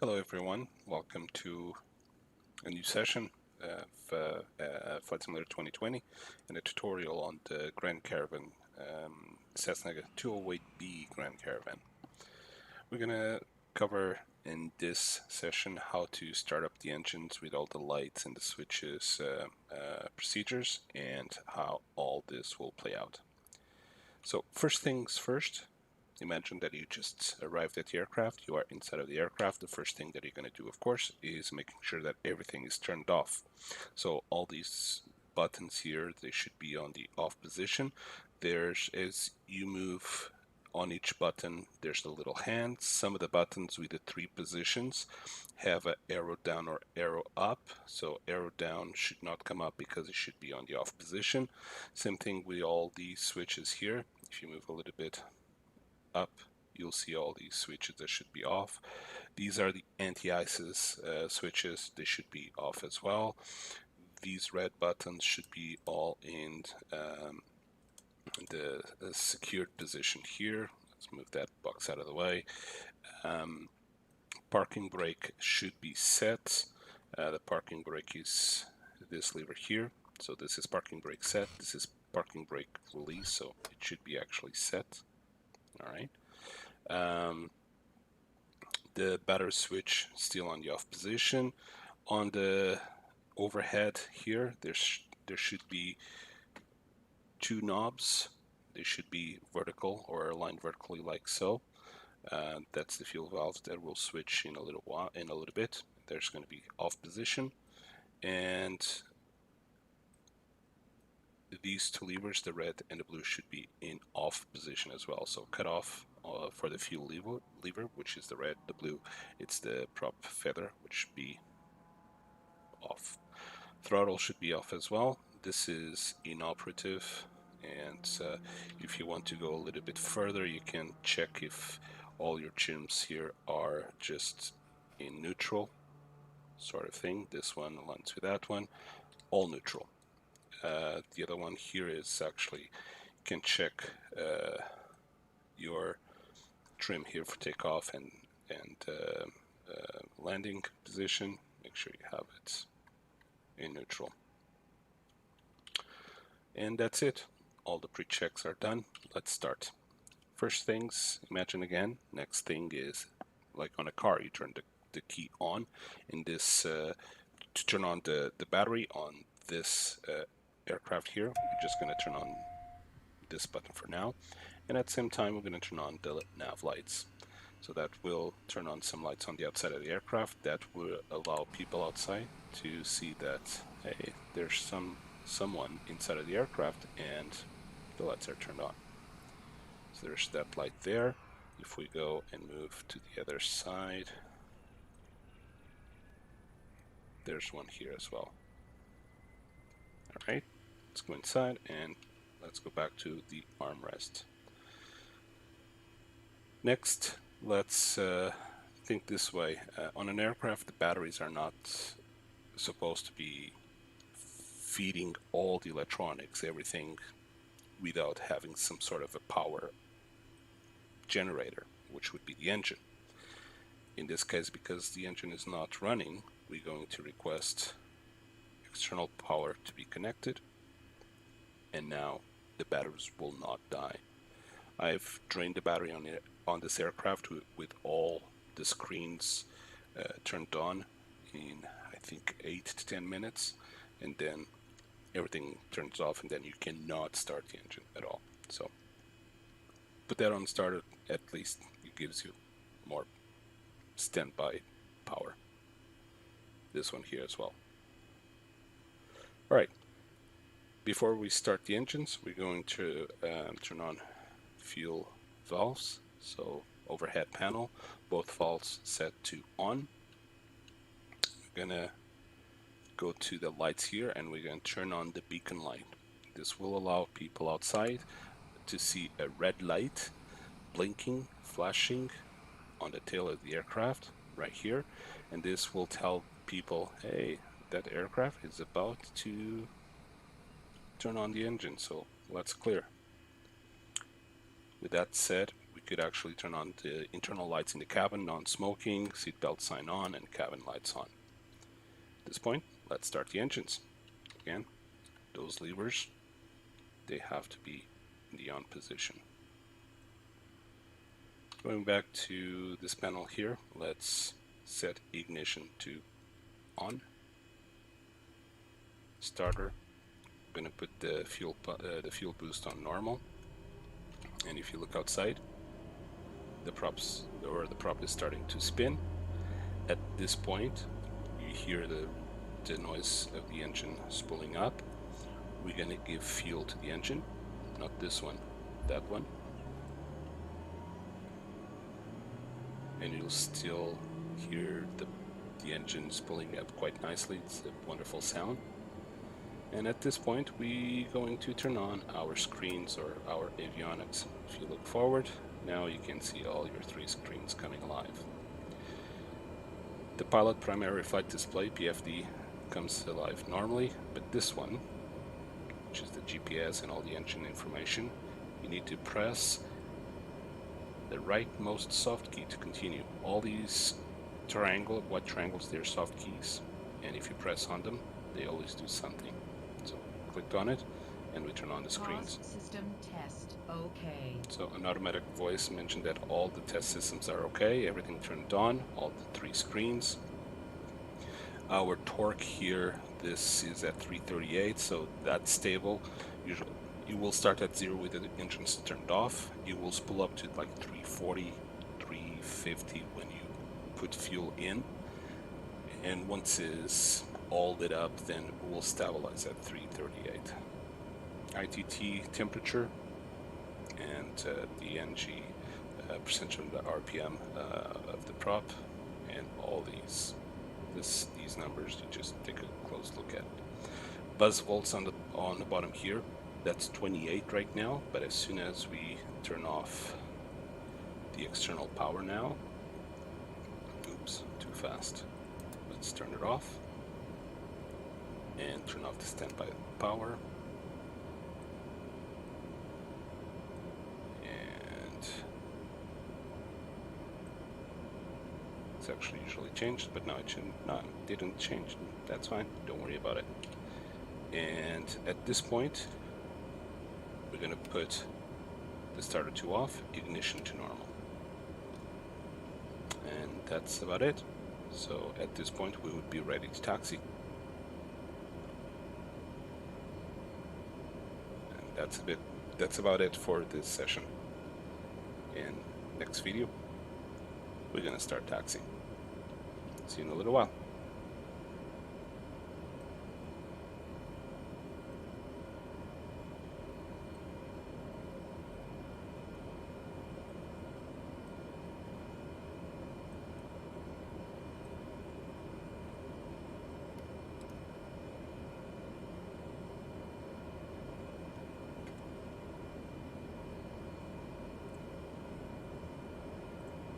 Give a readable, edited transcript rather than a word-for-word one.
Hello everyone, welcome to a new session of Flight Simulator 2020 and a tutorial on the Grand Caravan, Cessna 208B Grand Caravan. We're going to cover in this session how to start up the engines with all the lights and the switches procedures and how all this will play out. So first things first, imagine that you just arrived at the aircraft, you are inside of the aircraft. The first thing that you're going to do, of course, is making sure that everything is turned off. So all these buttons here, they should be on the off position. As you move on each button, there's the little hand. Some of the buttons with the three positions have an arrow down or arrow up. So arrow down should not come up because it should be on the off position. Same thing with all these switches here. If you move a little bit up, you'll see all these switches that should be off. These are the anti-ISIS switches. They should be off as well. These red buttons should be all in the secured position here. Let's move that box out of the way. Parking brake should be set. The parking brake is this lever here. So this is parking brake set. This is parking brake release. So it should be actually set. All right. The battery switch still on the off position. On the overhead here, there should be two knobs. They should be vertical or aligned vertically like so. That's the fuel valve that will switch in a little bit. There's going to be off position, and these two levers, the red and the blue, should be in off position as well. So cut off for the fuel lever, which is the red. The blue, it's the prop feather, which should be off. Throttle should be off as well. This is inoperative, and if you want to go a little bit further, you can check if all your trims here are just in neutral sort of thing. This one aligns with that one, all neutral. The other one here is actually, you can check your trim here for takeoff and landing position. Make sure you have it in neutral. And that's it. All the pre-checks are done. Let's start. First things, imagine again, next thing is like on a car, you turn the key on. In this, to turn on the battery on this aircraft here, we're just going to turn on this button for now. And at the same time, we're going to turn on the nav lights. So that will turn on some lights on the outside of the aircraft. That will allow people outside to see that, hey, there's someone inside of the aircraft, and the lights are turned on. So there's that light there. If we go and move to the other side, there's one here as well. All right, let's go inside and let's go back to the armrest. Next, let's think this way. On an aircraft, the batteries are not supposed to be feeding all the electronics, everything, without having some sort of a power generator, which would be the engine. In this case, because the engine is not running, we're going to request external power to be connected, and now the batteries will not die. I've drained the battery on this aircraft with all the screens turned on in, I think, 8 to 10 minutes, and then everything turns off, and then you cannot start the engine at all. So put that on starter, at least it gives you more standby power. This one here as well. All right, before we start the engines, we're going to turn on fuel valves. So overhead panel, both valves set to on. We're gonna go to the lights here, and we're going to turn on the beacon light. This will allow people outside to see a red light blinking, flashing on the tail of the aircraft right here, and this will tell people, hey, that aircraft is about to turn on the engine, so let's clear. With that said, we could actually turn on the internal lights in the cabin, non-smoking, seatbelt sign on, and cabin lights on. At this point, let's start the engines. Again, those levers, they have to be in the on position. Going back to this panel here, let's set ignition to on. Starter, I'm going to put the fuel boost on normal. And if you look outside, the prop is starting to spin. At this point, you hear the noise of the engine spooling up. We're going to give fuel to the engine, not this one, that one. And you'll still hear the engine spooling up quite nicely. It's a wonderful sound. And at this point, we're going to turn on our screens or our avionics. If you look forward, now you can see all your 3 screens coming alive. The pilot primary flight display, PFD, comes alive normally, but this one, which is the GPS and all the engine information, you need to press the rightmost soft key to continue. All these white triangles, they're soft keys, and if you press on them, they always do something. So clicked on it, and we turn on the screens. System test okay. So an automatic voice mentioned that all the test systems are okay, everything turned on, all the 3 screens. Our torque here, this is at 338, so that's stable. Usually you will start at 0 with the engines turned off. You will spool up to like 340, 350 when you put fuel in. And once it's all lit up, then we'll stabilize at 338. ITT temperature and the NG percentage of the RPM of the prop, and all these numbers, you just take a close look at it. Buzz volts on the bottom here, that's 28 right now, but as soon as we turn off the external power now, oops, too fast. Let's turn it off and turn off the standby power. And it's actually usually changed, but now it didn't change. That's fine, don't worry about it. And at this point, we're going to put the starter to off, ignition to normal. And that's about it. So at this point, we would be ready to taxi. And that's about it for this session. In next video, we're going to start taxiing. See you in a little while.